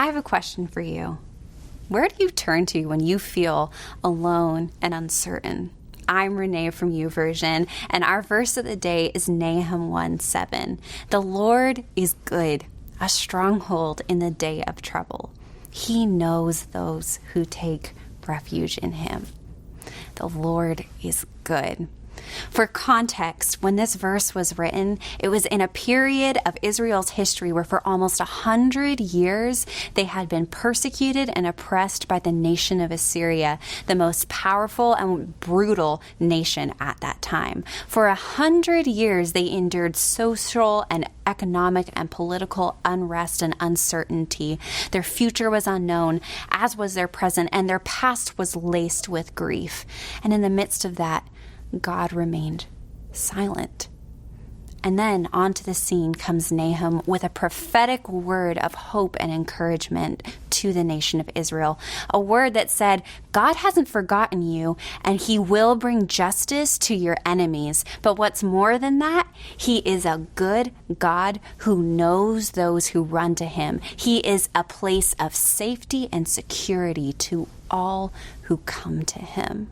I have a question for you. Where do you turn to when you feel alone and uncertain? I'm Renee from YouVersion, and our verse of the day is Nahum 1:7. The Lord is good, a stronghold in the day of trouble. He knows those who take refuge in him. The Lord is good. For context, when this verse was written, it was in a period of Israel's history where for almost 100 years they had been persecuted and oppressed by the nation of Assyria, the most powerful and brutal nation at that time. For 100 years they endured social and economic and political unrest and uncertainty. Their future was unknown, as was their present, and their past was laced with grief. And in the midst of that, God remained silent. And then onto the scene comes Nahum with a prophetic word of hope and encouragement to the nation of Israel. A word that said, God hasn't forgotten you, and he will bring justice to your enemies. But what's more than that, he is a good God who knows those who run to him. He is a place of safety and security to all who come to him.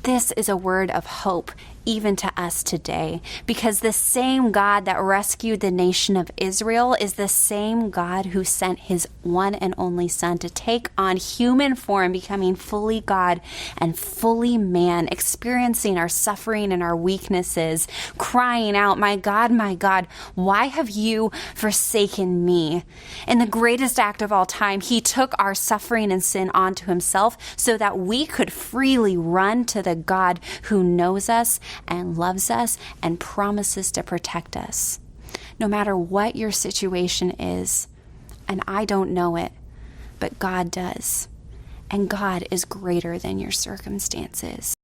This is a word of hope even to us today, because the same God that rescued the nation of Israel is the same God who sent his one and only Son to take on human form, becoming fully God and fully man, experiencing our suffering and our weaknesses, crying out, my God, why have you forsaken me? In the greatest act of all time, he took our suffering and sin onto himself so that we could freely run to the God who knows us and loves us and promises to protect us. No matter what your situation is, and I don't know it, but God does. And God is greater than your circumstances.